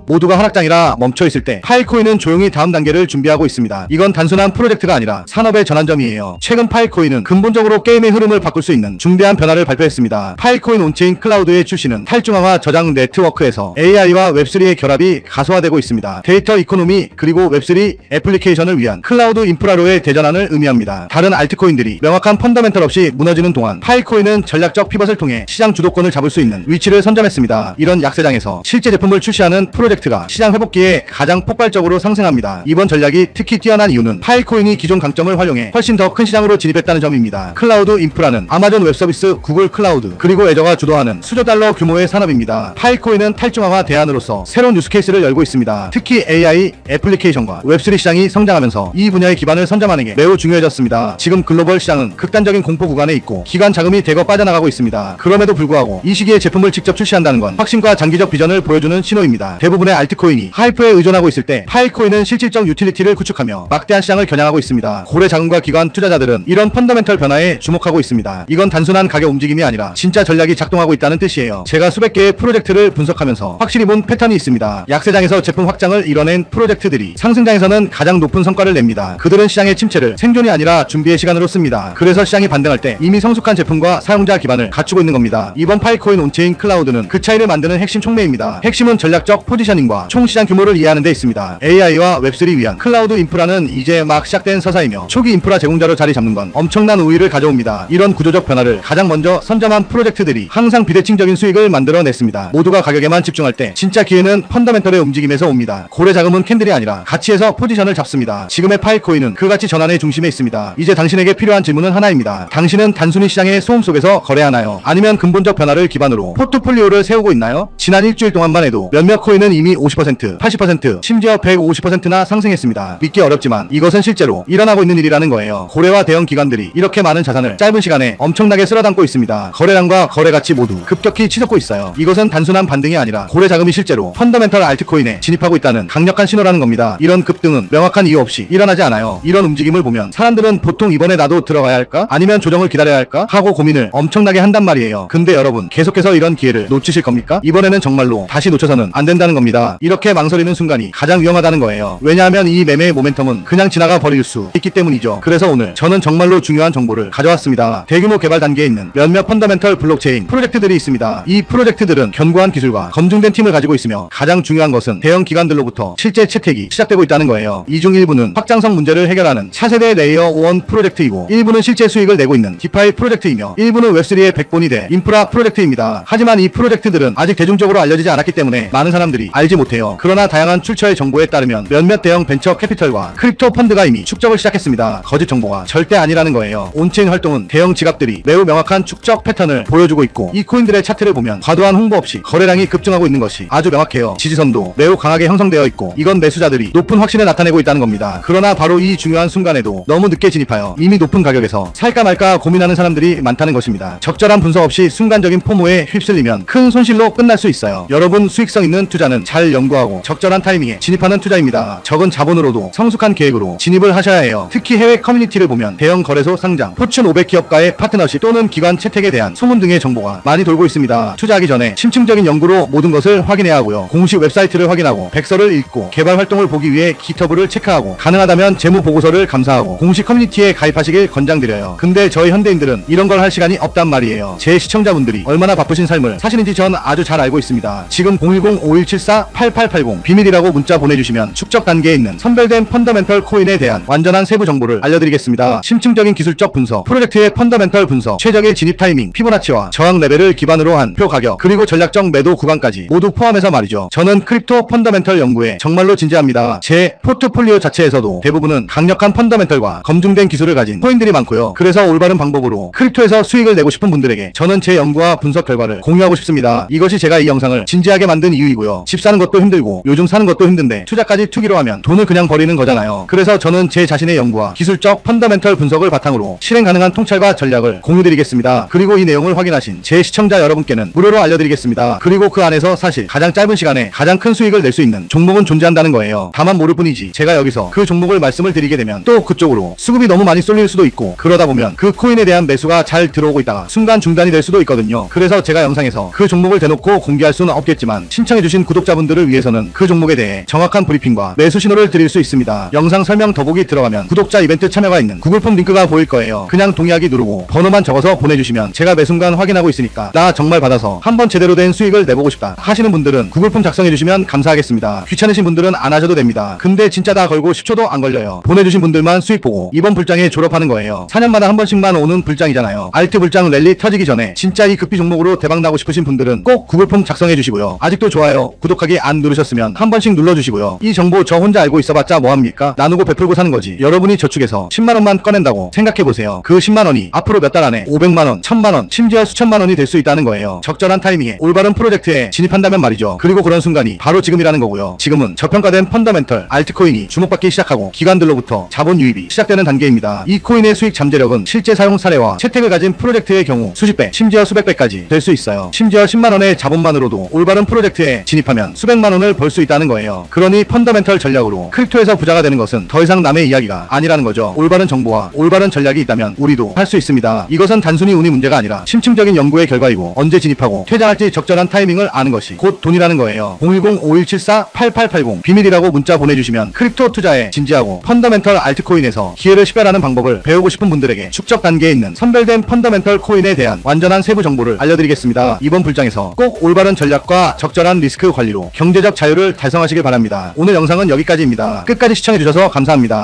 모두가 하락장이라 멈춰있을 때 파이코인은 조용히 다음 단계를 준비하고 있습니다. 이건 단순한 프로젝트가 아니라 산업의 전환점이에요. 최근 파이코인은 근본적으로 게임의 흐름을 바꿀 수 있는 중대한 변화를 발표했습니다. 파이코인 온체인 클라우드의 출시는 탈중앙화 저장 네트워크에서 AI와 웹3의 결합이 가소화되고 있습니다. 데이터 이코노미 그리고 웹3 애플리케이션을 위한 클라우드 인프라로의 대전환을 의미합니다. 다른 알트코인들이 명확한 펀더멘털 없이 무너지는 동안 파이코인은 전략적 피벗을 통해 시장 주도권을 잡을 수 있는 위치를 선점했습니다. 이런 약세장에서 실제 제품을 출시하는 프로젝트가 시장 회복기에 가장 폭발적으로 상승합니다. 이번 전략이 특히 뛰어난 이유는 파이코인이 기존 강점을 활용해 훨씬 더 큰 시장으로 진입했다는 점입니다. 클라우드 인프라는 아마존 웹서비스, 구글 클라우드, 그리고 애저가 주도하는 수조 달러 규모의 산업입니다. 파이코인은 탈중앙화 대안으로서 새로운 유스케이스를 열고 있습니다. 특히 AI 애플리케이션과 웹3 시장이 성장하면서 이 분야의 기반을 선점하는 게 매우 중요해졌습니다. 지금 글로벌 시장은 극단적인 공포 구간에 있고 기관 자금이 대거 빠져나가고 있습니다. 그럼에도 불구하고 이 시기에 제품을 직접 출시한다는 건 확신과 장기적 비전을 보여주는 신호입니다. 대부분의 알트코인이 하이프에 의존하고 있을 때 파이코인은 실질적 유틸리티를 구축하며 막대한 시장을 겨냥하고 있습니다. 고래 자금과 기관 투자자들은 이런 펀더멘털 변화에 주목하고 있습니다. 이건 단순한 가격 움직임이 아니라 진짜 전략이 작동하고 있다는 뜻이에요. 제가 수백 개의 프로젝트를 분석하면서 확실히 본 패턴이 있습니다. 약세장에서 제품 확장을 이뤄낸 프로젝트들이 상승장에서는 가장 높은 성과를 냅니다. 그들은 시장의 침체를 생존이 아니라 준비의 시간으로 씁니다. 그래서 시장이 반등할 때 이미 성숙한 제품과 사용자 기반을 갖추고 있는 겁니다. 이번 파이코인 온체인 클라우드는 그 차이를 만드는 핵심 촉매입니다. 핵심은 전략적 포지셔닝과 총 시장 규모를 이해하는 데 있습니다. AI와 웹3 위한 클라우드 인프라는 이제 막 시작된 서사이며 초기 인프라 제공자로 자리 잡는 건 엄청난 우위를 가져옵니다. 이런 구조적 변화를 가장 먼저 선점한 프로젝트들이 항상 비대칭적인 수익을 만들어냈습니다. 모두가 가격에만 집중할 때 진짜 기회는 펀더멘털의 움직임에서 옵니다. 고래 자금은 캔들이 아니라 가치에서 포지션을 잡습니다. 지금의 파이코인은 그 가치 전환의 중심에 있습니다. 이제 당신에게 필요한 질문은 하나입니다. 당신은 단순히 시장의 소음 속에서 거래하나요? 아니면 근본적 변화를 기반으로 포트폴리오를 세우고 있나요? 지난 일주일 동안만 해도 몇몇 코인은 이미 50%, 80%, 심지어 150%나 상승했습니다. 믿기 어렵지만 이것은 실제로 일어나고 있는 일이라는 거예요. 고래와 대형 기관들이 이렇게 많은 자산을 짧은 시간에 엄청나게 쓸어담고 있습니다. 거래량과 거래 가치 모두 급격히 치솟고 있어요. 이것은 단순한 반등이 아니라 고래 자금이 실제로 펀더멘털 알트코인에 진입하고 있다는 강력한 신호라는 겁니다. 이런 급등은 명확한 이유 없이 일어나지 않아요. 이런 움직임을 보면 사람들은 보통 이번에 나도 들어가야 할까? 아니면 조정을 기다려야 할까? 하고 고민을 엄청나게 한단 말이에요. 근데 여러분, 계속해서 이런 기회를 놓치실 겁니까? 이번에는 정말로 다시 놓쳐서는 안 된다는 겁니다. 이렇게 망설이는 순간이 가장 위험하다는 거예요. 왜냐하면 이 매매의 모멘텀은 그냥 지나가 버릴 수 있기 때문이죠. 그래서 오늘 저는 정말로 중요한 정보를 가져왔습니다. 대규모 개발 단계에 있는 몇몇 펀더멘털 블록체인 프로젝트들이 있습니다. 이 프로젝트들은 견고한 기술과 검증된 팀을 가지고 있으며 가장 중요한 것은 대형 기관들로부터 실제 채택이 시작되고 있다는 거예요. 이 중 일부는 확장성 문제를 해결하는 차세대 레이어 1 프로젝트이고, 일부는 실제 수익을 내고 있는 디파이 프로젝트이며, 일부는 웹3의 백본이 돼 인프라 프로젝트입니다. 하지만 이 프로젝트들은 아직 대중적으로 알려지지 않았기 때문에 많은 사람들이 알지 못해요. 그러나 다양한 출처의 정보에 따르면 몇몇 대형 벤처 캐피털과 크립토 펀드가 이미 축적을 시작했습니다. 거짓 정보가 절대 아니라는 거예요. 온체인 활동은 대형 지갑들이 매우 명확한 축적 패턴을 보여주고 있고, 이 코인들의 차트를 보면 과도한 홍보 없이 거래량이 급증하고 있는 것이 아주 명확해요. 지지선도 매우 강하게 형성되어 있고, 이건 매수자들이 높은 확신을 나타내고 있다는 겁니다. 그러나 바로 이 중요한 순간에도 너무 늦게 진입하여 이미 높은 가격에서 살까 말까 고민하는 사람들이 많다는 것입니다. 적절한 분석 없이 순간적인 포모에 휩쓸리면 큰 손실로 끝날 수 있어요. 여러분, 수익성 있는 투자는 잘 연구하고 적절한 타이밍에 진입하는 투자입니다. 적은 자본으로도 성숙한 계획으로 진입을 하셔야 해요. 특히 해외 커뮤니티를 보면 대형 거래소 상장, 포춘 500 기업과의 파트너십 또는 기관 채택에 대한 소문 등의 정보가 많이 돌고 있습니다. 투자하기 전에 심층적인 연구로 모든 것을 확인해야 하고요. 공식 웹사이트를 확인하고 백서를 읽고 개발 활동을 보기 위해 기터브를 체크하고, 가능하다면 재무 보고서를 감사하고 공식 커뮤니티에 가입하시길 권장드려요. 근데 저희 현대인들은 이런 걸 할 시간이 없단 말이에요. 제 시청자분들이 얼마나 바쁘신 삶을 사시는지 전 아주 잘 알고 있습니다. 지금 010-5174-8880 비밀이라고 문자 보내주시면 축적 단계에 있는 선별된 펀더멘털 코인에 대한 완전한 세부 정보를 알려드리겠습니다. 심층적인 기술적 분석, 프로젝트의 펀더멘털 분석, 최적의 진입 타이밍, 피보나치와 저항 레벨을 기반으로 한 표 가격, 그리고 전략적 매도 구간까지 모두 포함해서 말이죠. 저는 크립토 펀더멘털 연구에 정말로 진지합니다. 제 포트폴리오 자체에서도 대부분은 강력한 펀더멘털과 검증된 기술을 가진 코인들이 많고요. 그래서 올바른 방법으로 크립토에서 수익을 내고 싶은 분들에게 저는 제 연구와 분석 결과를 공유하고 싶습니다. 이것이 제가 이 영상을 진지하게 만든 이유이고요. 집 사는 것도 힘들고 요즘 사는 것도 힘든데 투자까지 투기로 하면 돈을 그냥 버리는 거잖아요. 그래서 저는 제 자신의 연구와 기술적 펀더멘털 분석을 바탕으로 실행 가능한 통찰과 전략을 공유드리겠습니다. 그리고 이 내용을 확인하신 제 시청자 여러분께는 무료로 알려드리겠습니다. 그리고 그 안에서 사실 가장 짧은 시간에 가장 큰 수익을 낼 수 있는 종목은 존재한다는 거예요. 다만 모를 뿐이지, 제가 여기서 그 종목을 말씀을 드리게 되면 또 그쪽으로 수급이 너무 많이 쏠릴 수도 있고, 그러다 보면 그 코인에 대한 매수가 잘 들어오고 있다가 순간 중단이 될 수도 있거든요. 그래서 제가 영상에서 그 종목을 대놓고 공개할 수는 없겠지만, 신청해주신 구독자 구독자분들을 위해서는 그 종목에 대해 정확한 브리핑과 매수 신호를 드릴 수 있습니다. 영상 설명 더보기 들어가면 구독자 이벤트 참여가 있는 구글폼 링크가 보일 거예요. 그냥 동의하기 누르고 번호만 적어서 보내주시면 제가 매 순간 확인하고 있으니까 나 정말 받아서 한번 제대로 된 수익을 내보고 싶다 하시는 분들은 구글폼 작성해주시면 감사하겠습니다. 귀찮으신 분들은 안 하셔도 됩니다. 근데 진짜 다 걸고 10초도 안 걸려요. 보내주신 분들만 수익 보고 이번 불장에 졸업하는 거예요. 4년마다 한 번씩만 오는 불장이잖아요. 알트 불장 랠리 터지기 전에 진짜 이 급비 종목으로 대박 나고 싶으신 분들은 꼭 구글폼 작성해주시고요. 아직도 좋아요, 구독하기 안 누르셨으면 한 번씩 눌러주시고요. 이 정보 저 혼자 알고 있어봤자 뭐합니까? 나누고 베풀고 사는 거지. 여러분이 저축해서 10만원만 꺼낸다고 생각해보세요. 그 10만원이 앞으로 몇 달 안에 500만원, 1000만원, 심지어 수천만원이 될 수 있다는 거예요. 적절한 타이밍에 올바른 프로젝트에 진입한다면 말이죠. 그리고 그런 순간이 바로 지금이라는 거고요. 지금은 저평가된 펀더멘털 알트코인이 주목받기 시작하고 기관들로부터 자본 유입이 시작되는 단계입니다. 이 코인의 수익 잠재력은 실제 사용 사례와 채택을 가진 프로젝트의 경우 수십 배, 심지어 수백 배까지 될 수 있어요. 심지어 10만원의 자본만으로도 올바른 프로젝트에 진입하면 수백만원을 벌 수 있다는 거예요. 그러니 펀더멘털 전략으로 크립토에서 부자가 되는 것은 더 이상 남의 이야기가 아니라는 거죠. 올바른 정보와 올바른 전략이 있다면 우리도 할 수 있습니다. 이것은 단순히 운이 문제가 아니라 심층적인 연구의 결과이고 언제 진입하고 퇴장할지 적절한 타이밍을 아는 것이 곧 돈이라는 거예요. 010-5174-8880 비밀이라고 문자 보내주시면 크립토 투자에 진지하고 펀더멘털 알트코인에서 기회를 식별하는 방법을 배우고 싶은 분들에게 축적 단계에 있는 선별된 펀더멘털 코인에 대한 완전한 세부 정보를 알려드리겠습니다. 이번 불장에서 꼭 올바른 전략과 적절한 리스크 관리로 경제적 자유를 달성하시길 바랍니다. 오늘 영상은 여기까지입니다. 끝까지 시청해주셔서 감사합니다.